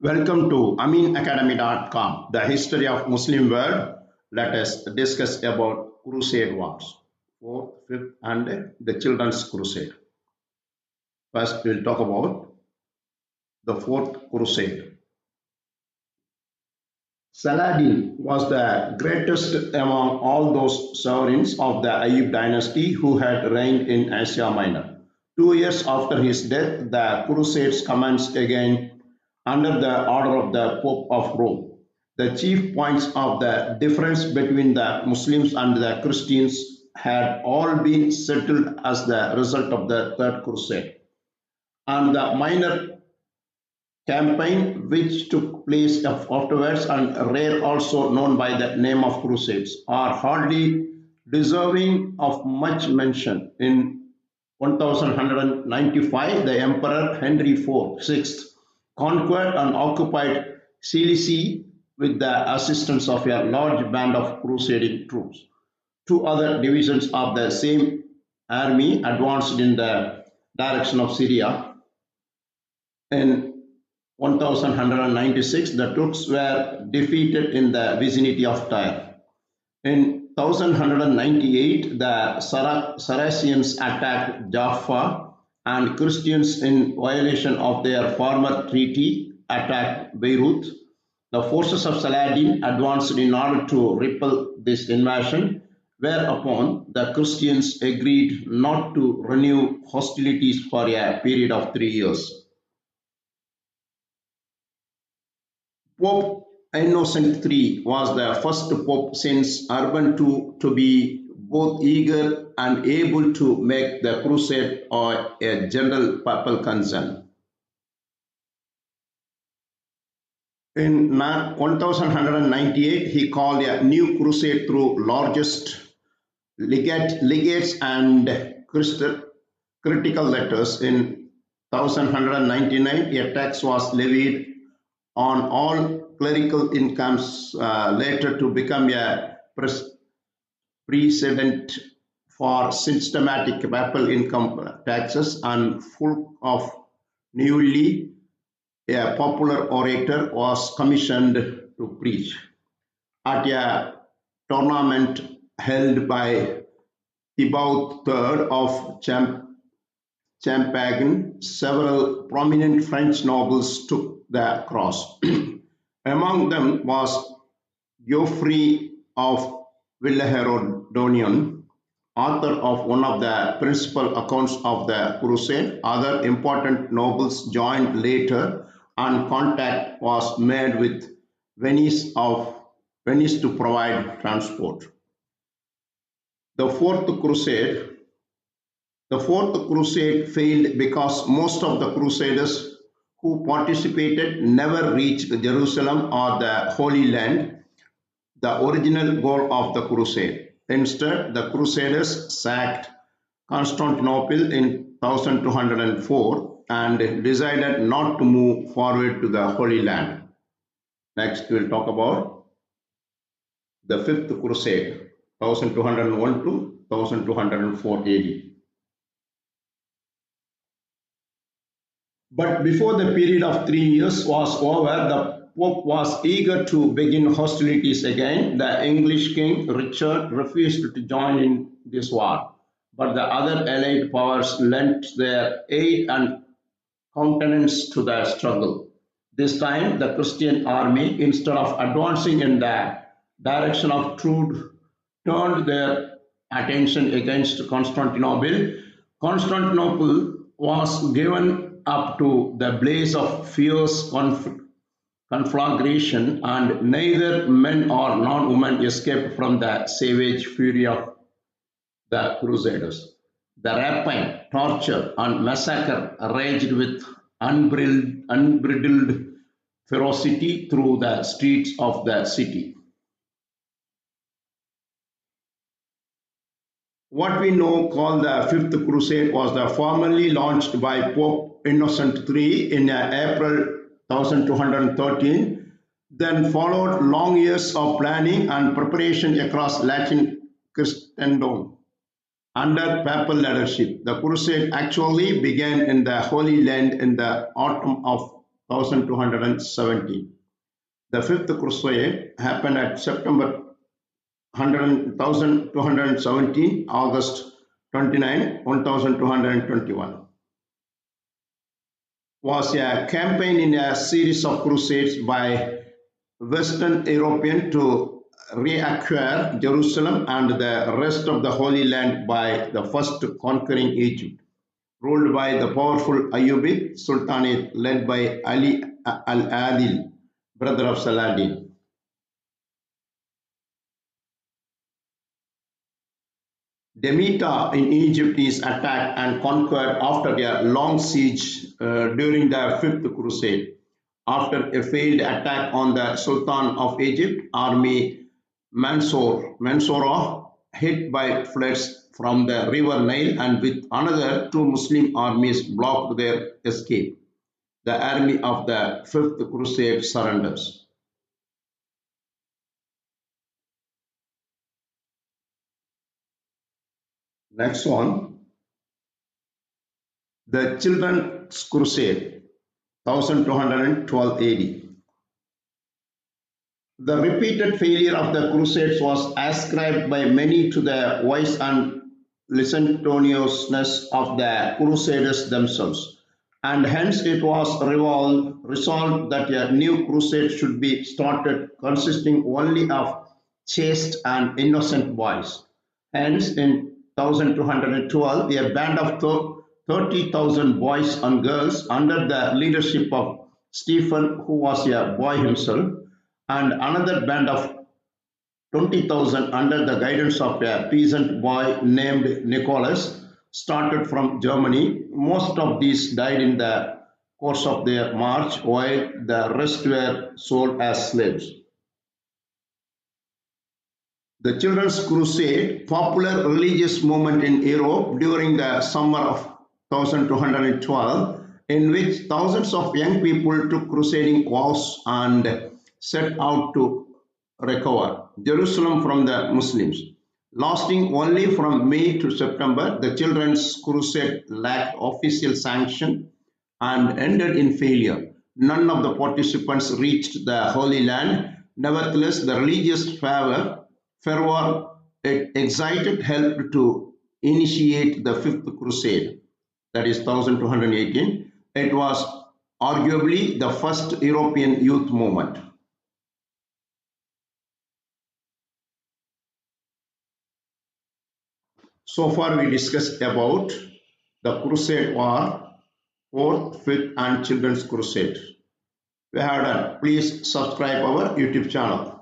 Welcome to aminacademy.com, the history of Muslim world. Let us discuss about Crusade wars, fourth, fifth, and the Children's Crusade. First, we'll talk about the Fourth Crusade. Saladin was the greatest among all those sovereigns of the Ayyub dynasty who had reigned in Asia Minor. 2 years after his death, the Crusades commenced again under the order of the Pope of Rome. The chief points of the difference between the Muslims and the Christians had all been settled as the result of the Third Crusade, and the minor campaign which took place afterwards and rare also known by the name of crusades are hardly deserving of much mention. In 1195 the emperor Henry IV conquered and occupied Cilicia with the assistance of a large band of crusading troops. Two other divisions of the same army advanced in the direction of Syria. In 1196, the Turks were defeated in the vicinity of Tyre. In 1198, the Saracens attacked Jaffa, and Christians, in violation of their former treaty, attacked Beirut. The forces of Saladin advanced in order to repel this invasion, whereupon the Christians agreed not to renew hostilities for a period of 3 years. Pope Innocent III was the first pope since Urban II to be both eager and able to make the crusade a general papal concern. In 1198, he called a new crusade through largest legates and critical letters. In 1199, a tax was levied on all clerical incomes, later to become a precedent for systematic papal income taxes, and Fulk of Neuilly, a popular orator, was commissioned to preach. At a tournament held by Thibaut III of Champagne, several prominent French nobles took the cross. Among them was Geoffrey of Villehardouin, author of one of the principal accounts of the crusade. Other important nobles joined later, and contact was made with Venice to provide transport. The Fourth Crusade. The Fourth Crusade failed because most of the crusaders who participated never reached Jerusalem or the Holy Land, the original goal of the crusade. Instead, the crusaders sacked Constantinople in 1204 and decided not to move forward to the Holy Land. Next, we'll talk about the Fifth Crusade, 1201 to 1204 AD. But before the period of 3 years was over, the Pope was eager to begin hostilities again. The English king Richard refused to join in this war, but the other allied powers lent their aid and countenance to the struggle. This time, the Christian army, instead of advancing in the direction of truth, turned their attention against Constantinople. Constantinople was given up to the blaze of fierce conflagration, and neither men or non-women escaped from the savage fury of the Crusaders. The rapine, torture, and massacre raged with unbridled ferocity through the streets of the city. What we know called the Fifth Crusade was formally launched by Pope Innocent III in April 1213. Then followed long years of planning and preparation across Latin Christendom under papal leadership. The crusade actually began in the Holy Land in the autumn of 1217. The Fifth Crusade happened at September 1217, August 29, 1221. Was a campaign in a series of crusades by Western Europeans to reacquire Jerusalem and the rest of the Holy Land by the first conquering Egypt, ruled by the powerful Ayyubid Sultanate led by Ali al-Adil, brother of Saladin. Damietta in Egypt is attacked and conquered after a long siege during the Fifth Crusade. After a failed attack on the Sultan of Egypt, army Mansour, hit by floods from the river Nile and with another two Muslim armies blocked their escape. The army of the Fifth Crusade surrenders. Next one, the Children's Crusade, 1212 AD. The repeated failure of the Crusades was ascribed by many to the vice and licentiousness of the Crusaders themselves, and hence it was resolved that a new crusade should be started consisting only of chaste and innocent boys. Hence, in 1212, a band of 30,000 boys and girls under the leadership of Stephen, who was a boy himself, and another band of 20,000 under the guidance of a peasant boy named Nicholas started from Germany. Most of these died in the course of their march, while the rest were sold as slaves. The Children's Crusade, popular religious movement in Europe during the summer of 1212, in which thousands of young people took crusading vows and set out to recover Jerusalem from the Muslims. Lasting only from May to September, the Children's Crusade lacked official sanction and ended in failure. None of the participants reached the Holy Land. Nevertheless, the religious fervor it excited helped to initiate the Fifth Crusade, that is 1218. It was arguably the first European youth movement. So far we discussed about the Crusade War, 4th, 5th and Children's Crusade. We have done. Please subscribe our YouTube channel.